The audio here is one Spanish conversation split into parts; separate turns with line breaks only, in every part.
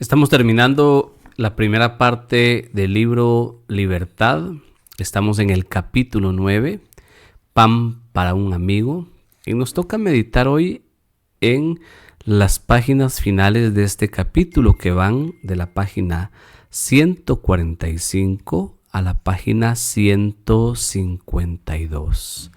Estamos terminando la primera parte del libro Libertad. Estamos en el capítulo 9, Pan para un amigo. Y nos toca meditar hoy en las páginas finales de este capítulo, que van de la página 145 a la página 152.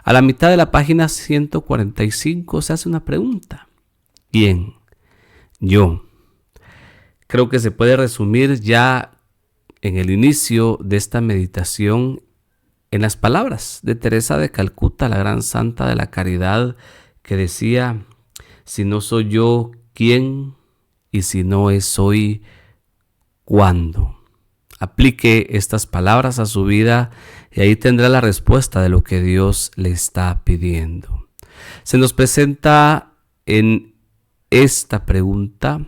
A la mitad de la página 145 se hace una pregunta. ¿Quién? Yo. Creo que se puede resumir ya en el inicio de esta meditación en las palabras de Teresa de Calcuta, la gran santa de la caridad, que decía: si no soy yo, ¿quién? Y si no es hoy, ¿cuándo? Aplique estas palabras a su vida y ahí tendrá la respuesta de lo que Dios le está pidiendo. Se nos presenta en esta pregunta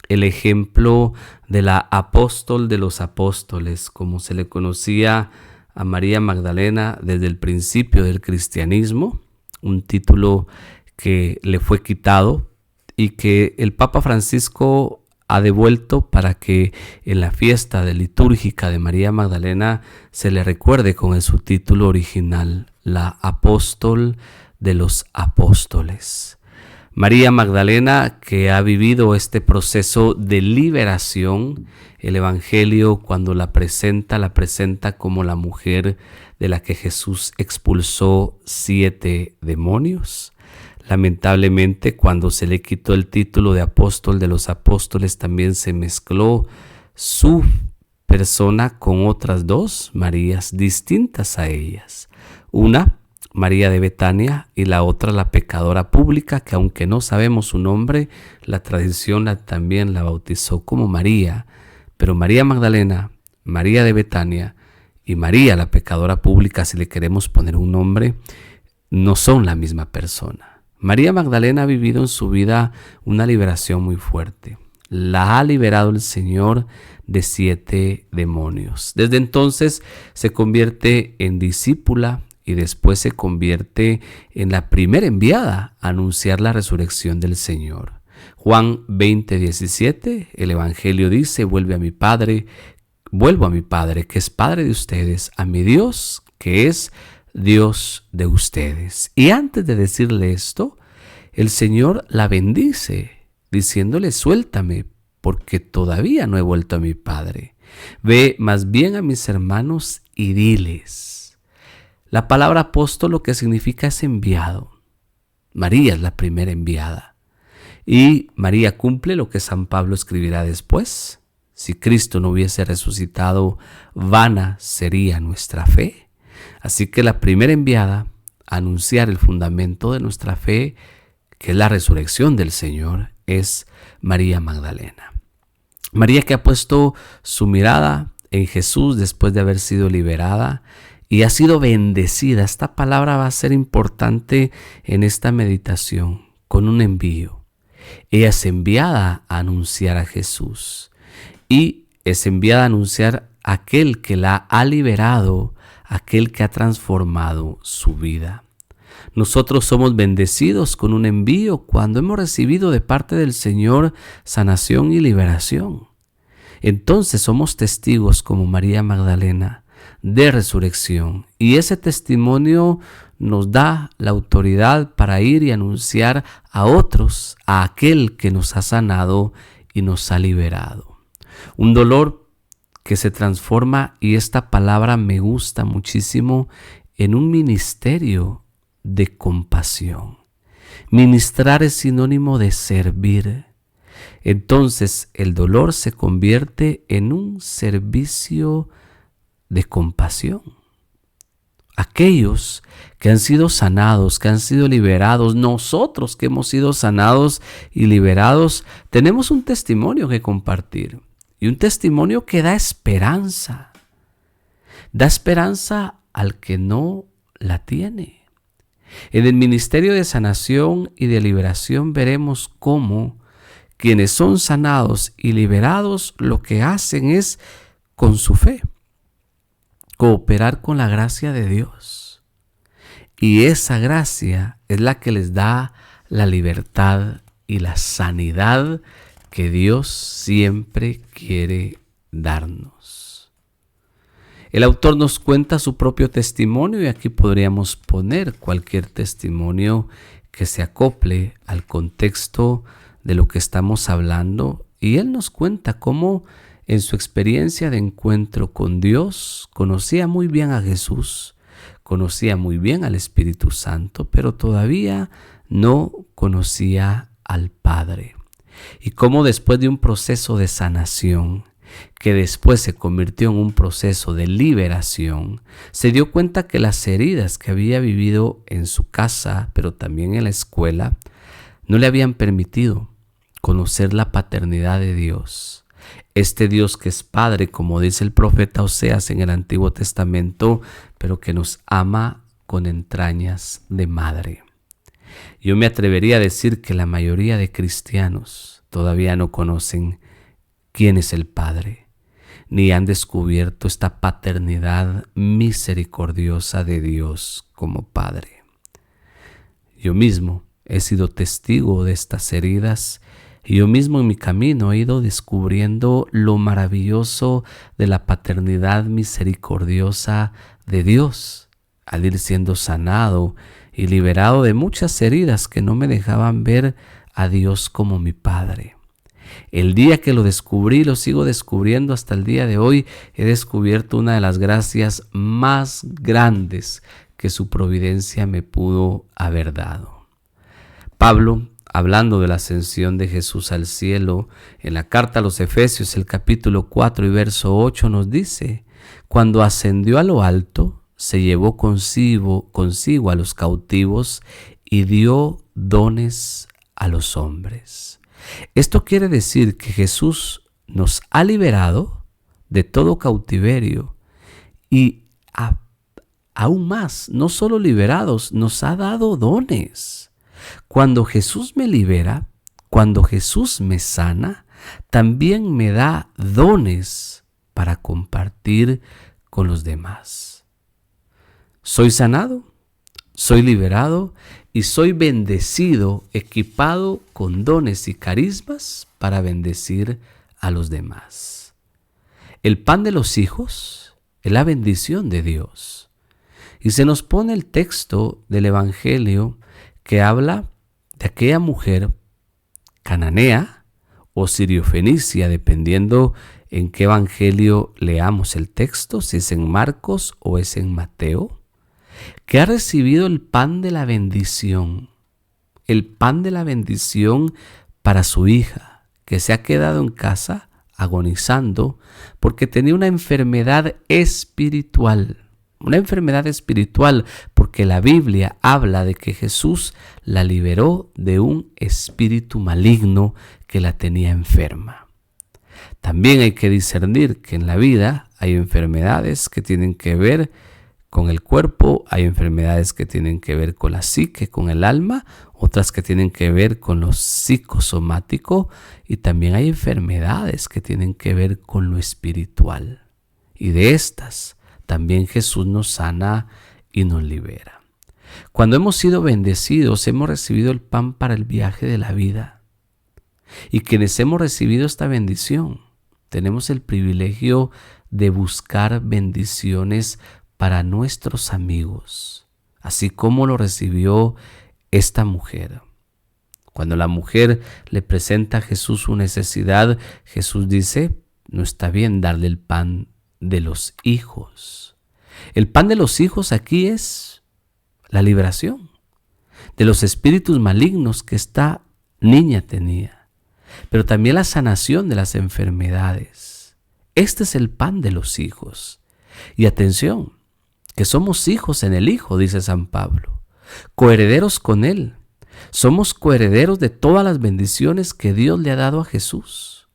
el ejemplo de la apóstol de los apóstoles, como se le conocía a María Magdalena desde el principio del cristianismo, un título que le fue quitado y que el Papa Francisco ha devuelto para que en la fiesta litúrgica de María Magdalena se le recuerde con el subtítulo original, la apóstol de los apóstoles. María Magdalena, que ha vivido este proceso de liberación, el Evangelio cuando la presenta como la mujer de la que Jesús expulsó 7 demonios. Lamentablemente, cuando se le quitó el título de apóstol de los apóstoles, también se mezcló su persona con otras 2 Marías distintas a ellas. Una, María de Betania, y la otra, la pecadora pública, que aunque no sabemos su nombre, la tradición también la bautizó como María. Pero María Magdalena, María de Betania y María la pecadora pública, si le queremos poner un nombre, no son la misma persona. María Magdalena ha vivido en su vida una liberación muy fuerte. La ha liberado el Señor de 7 demonios. Desde entonces se convierte en discípula y después se convierte en la primera enviada a anunciar la resurrección del Señor. Juan 20:17, el Evangelio dice: vuelvo a mi Padre, que es Padre de ustedes, a mi Dios, que es Dios de ustedes. Y antes de decirle esto, el Señor la bendice, diciéndole: suéltame, porque todavía no he vuelto a mi Padre. Ve más bien a mis hermanos y diles. La palabra apóstol lo que significa es enviado. María es la primera enviada. Y María cumple lo que San Pablo escribirá después: si Cristo no hubiese resucitado, vana sería nuestra fe. Así que la primera enviada a anunciar el fundamento de nuestra fe, que es la resurrección del Señor, es María Magdalena. María, que ha puesto su mirada en Jesús después de haber sido liberada y ha sido bendecida. Esta palabra va a ser importante en esta meditación, con un envío. Ella es enviada a anunciar a Jesús y es enviada a anunciar a aquel que la ha liberado, aquel que ha transformado su vida. Nosotros somos bendecidos con un envío cuando hemos recibido de parte del Señor sanación y liberación. Entonces somos testigos, como María Magdalena, de resurrección, y ese testimonio nos da la autoridad para ir y anunciar a otros a aquel que nos ha sanado y nos ha liberado. Un dolor que se transforma, y esta palabra me gusta muchísimo, en un ministerio de compasión. Ministrar es sinónimo de servir. Entonces el dolor se convierte en un servicio de compasión. Aquellos que han sido sanados, que han sido liberados, nosotros que hemos sido sanados y liberados, tenemos un testimonio que compartir, y un testimonio que da esperanza. Da esperanza al que no la tiene. En el ministerio de sanación y de liberación veremos cómo quienes son sanados y liberados lo que hacen es, con su fe, cooperar con la gracia de Dios. Y esa gracia es la que les da la libertad y la sanidad que Dios siempre quiere darnos. El autor nos cuenta su propio testimonio y aquí podríamos poner cualquier testimonio que se acople al contexto de lo que estamos hablando, y él nos cuenta cómo en su experiencia de encuentro con Dios conocía muy bien a Jesús, conocía muy bien al Espíritu Santo, pero todavía no conocía al Padre. Y cómo después de un proceso de sanación, que después se convirtió en un proceso de liberación, se dio cuenta que las heridas que había vivido en su casa, pero también en la escuela, no le habían permitido conocer la paternidad de Dios. Este Dios que es Padre, como dice el profeta Oseas en el Antiguo Testamento, pero que nos ama con entrañas de madre. Yo me atrevería a decir que la mayoría de cristianos todavía no conocen quién es el Padre, ni han descubierto esta paternidad misericordiosa de Dios como Padre. Yo mismo he sido testigo de estas heridas y yo mismo en mi camino he ido descubriendo lo maravilloso de la paternidad misericordiosa de Dios, al ir siendo sanado y liberado de muchas heridas que no me dejaban ver a Dios como mi Padre. El día que lo descubrí, lo sigo descubriendo hasta el día de hoy, he descubierto una de las gracias más grandes que su providencia me pudo haber dado. Pablo, hablando de la ascensión de Jesús al cielo, en la carta a los Efesios, el capítulo 4 y verso 8 nos dice: cuando ascendió a lo alto, se llevó consigo a los cautivos y dio dones a los hombres. Esto quiere decir que Jesús nos ha liberado de todo cautiverio y aún más, no solo liberados, nos ha dado dones. Cuando Jesús me libera, cuando Jesús me sana, también me da dones para compartir con los demás. Soy sanado, soy liberado y soy bendecido, equipado con dones y carismas para bendecir a los demás. El pan de los hijos es la bendición de Dios. Y se nos pone el texto del Evangelio que habla de aquella mujer cananea o siriofenicia, dependiendo en qué evangelio leamos el texto, si es en Marcos o es en Mateo, que ha recibido el pan de la bendición para su hija, que se ha quedado en casa agonizando porque tenía una enfermedad espiritual porque la Biblia habla de que Jesús la liberó de un espíritu maligno que la tenía enferma. También hay que discernir que en la vida hay enfermedades que tienen que ver con el cuerpo, hay enfermedades que tienen que ver con la psique, con el alma, otras que tienen que ver con lo psicosomático y también hay enfermedades que tienen que ver con lo espiritual. Y de estas también Jesús nos sana y nos libera. Cuando hemos sido bendecidos, hemos recibido el pan para el viaje de la vida. Y quienes hemos recibido esta bendición, tenemos el privilegio de buscar bendiciones para nuestros amigos, así como lo recibió esta mujer. Cuando la mujer le presenta a Jesús su necesidad, Jesús dice: no está bien darle el pan de los hijos. El pan de los hijos aquí es la liberación de los espíritus malignos que esta niña tenía, pero también la sanación de las enfermedades. Este es el pan de los hijos. Y atención, que somos hijos en el Hijo, dice San Pablo, coherederos con Él. Somos coherederos de todas las bendiciones que Dios le ha dado a Jesús.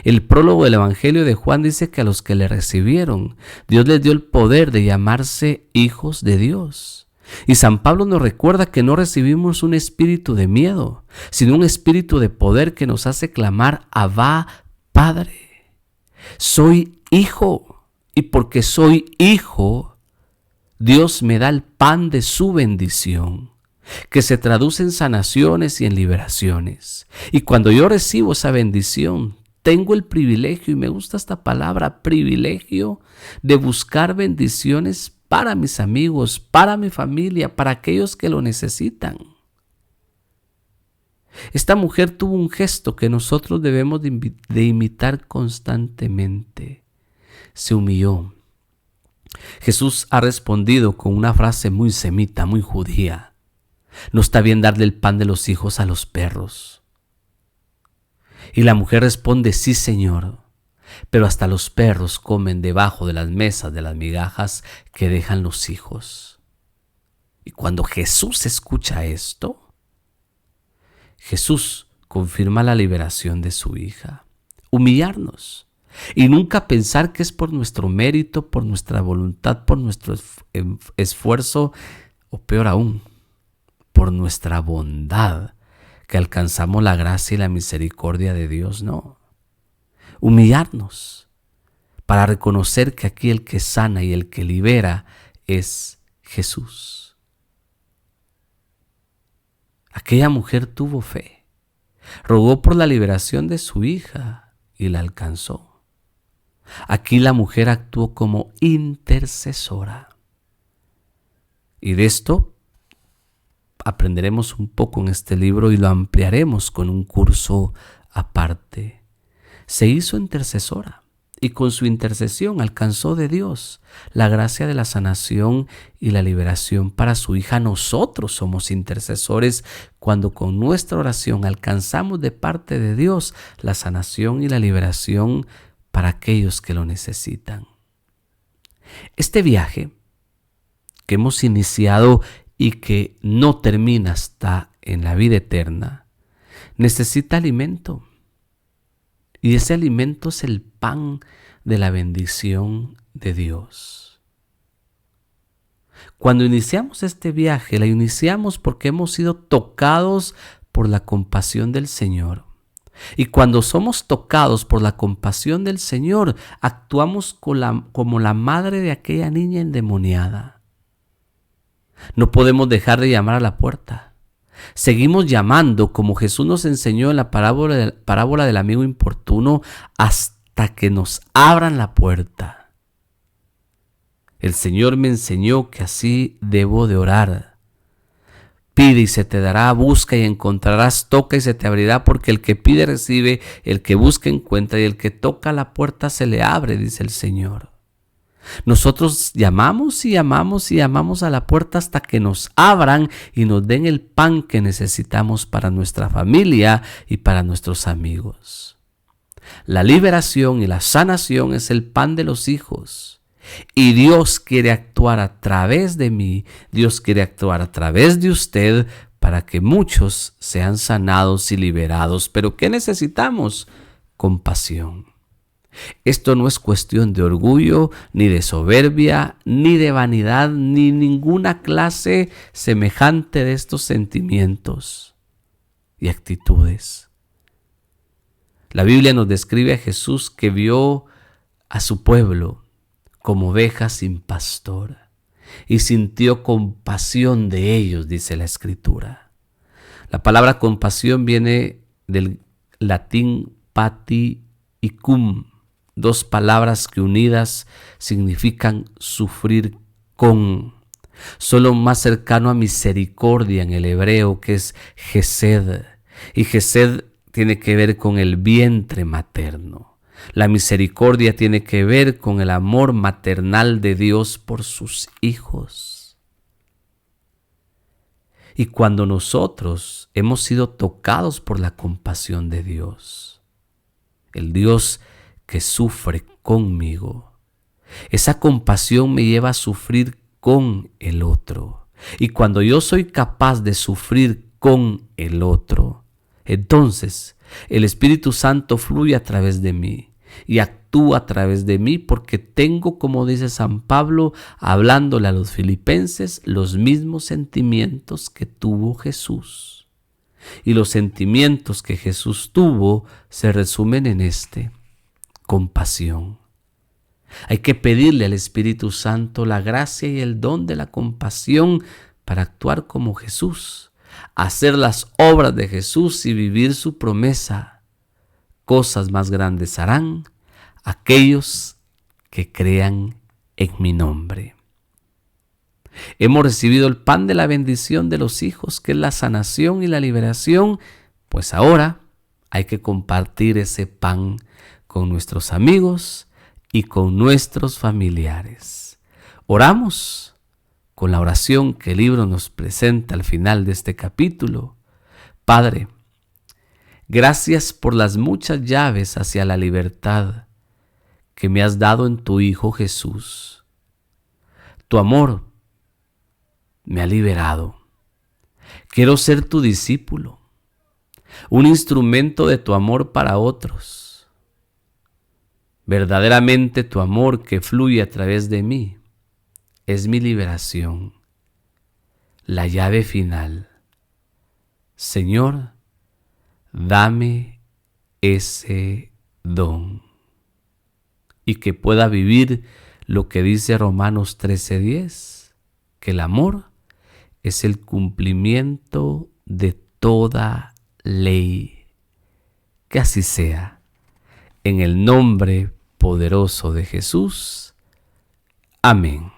El prólogo del Evangelio de Juan dice que a los que le recibieron, Dios les dio el poder de llamarse hijos de Dios. Y San Pablo nos recuerda que no recibimos un espíritu de miedo, sino un espíritu de poder que nos hace clamar: Abba, Padre. Soy hijo, y porque soy hijo, Dios me da el pan de su bendición. que se traduce en sanaciones y en liberaciones. Y cuando yo recibo esa bendición, tengo el privilegio, y me gusta esta palabra, privilegio, de buscar bendiciones para mis amigos, para mi familia, para aquellos que lo necesitan. Esta mujer tuvo un gesto que nosotros debemos de imitar constantemente. Se humilló. Jesús ha respondido con una frase muy semita, muy judía. No está bien darle el pan de los hijos a los perros. Y la mujer responde, sí, Señor, pero hasta los perros comen debajo de las mesas de las migajas que dejan los hijos. Y cuando Jesús escucha esto, Jesús confirma la liberación de su hija. Humillarnos y nunca pensar que es por nuestro mérito, por nuestra voluntad, por nuestro esfuerzo, o peor aún, por nuestra bondad, que alcanzamos la gracia y la misericordia de Dios. No. Humillarnos para reconocer que aquí el que sana y el que libera es Jesús. Aquella mujer tuvo fe, rogó por la liberación de su hija y la alcanzó. Aquí la mujer actuó como intercesora. Y de esto aprenderemos un poco en este libro y lo ampliaremos con un curso aparte. Se hizo intercesora y con su intercesión alcanzó de Dios la gracia de la sanación y la liberación para su hija. Nosotros somos intercesores cuando con nuestra oración alcanzamos de parte de Dios la sanación y la liberación para aquellos que lo necesitan. Este viaje que hemos iniciado y que no termina hasta en la vida eterna, necesita alimento. Y ese alimento es el pan de la bendición de Dios. Cuando iniciamos este viaje, la iniciamos porque hemos sido tocados por la compasión del Señor. Y cuando somos tocados por la compasión del Señor, actuamos como la madre de aquella niña endemoniada. No podemos dejar de llamar a la puerta. Seguimos llamando como Jesús nos enseñó en la parábola del amigo importuno hasta que nos abran la puerta. El Señor me enseñó que así debo de orar. Pide y se te dará, busca y encontrarás, toca y se te abrirá, porque el que pide recibe, el que busca encuentra y el que toca la puerta se le abre, dice el Señor. Nosotros llamamos y llamamos y llamamos a la puerta hasta que nos abran y nos den el pan que necesitamos para nuestra familia y para nuestros amigos. La liberación y la sanación es el pan de los hijos. Y Dios quiere actuar a través de mí, Dios quiere actuar a través de usted para que muchos sean sanados y liberados. ¿Pero qué necesitamos? Compasión. Esto no es cuestión de orgullo, ni de soberbia, ni de vanidad, ni ninguna clase semejante de estos sentimientos y actitudes. La Biblia nos describe a Jesús que vio a su pueblo como ovejas sin pastor y sintió compasión de ellos, dice la Escritura. La palabra compasión viene del latín pati y cum, dos palabras que unidas significan sufrir con. Solo más cercano a misericordia en el hebreo, que es gesed. Y gesed tiene que ver con el vientre materno. La misericordia tiene que ver con el amor maternal de Dios por sus hijos. Y cuando nosotros hemos sido tocados por la compasión de Dios, el Dios que sufre conmigo, esa compasión me lleva a sufrir con el otro. Y cuando yo soy capaz de sufrir con el otro, entonces el Espíritu Santo fluye a través de mí y actúa a través de mí, porque tengo, como dice San Pablo, hablándole a los filipenses, los mismos sentimientos que tuvo Jesús. Y los sentimientos que Jesús tuvo se resumen en compasión. Hay que pedirle al Espíritu Santo la gracia y el don de la compasión para actuar como Jesús, hacer las obras de Jesús y vivir su promesa. Cosas más grandes harán aquellos que crean en mi nombre. Hemos recibido el pan de la bendición de los hijos, que es la sanación y la liberación, pues ahora hay que compartir ese pan con nuestros amigos y con nuestros familiares. Oramos con la oración que el libro nos presenta al final de este capítulo. Padre, gracias por las muchas llaves hacia la libertad que me has dado en tu Hijo Jesús. Tu amor me ha liberado. Quiero ser tu discípulo, un instrumento de tu amor para otros. Verdaderamente tu amor que fluye a través de mí es mi liberación, la llave final. Señor, dame ese don y que pueda vivir lo que dice Romanos 13:10, que el amor es el cumplimiento de toda ley. Que así sea. En el nombre poderoso de Jesús. Amén.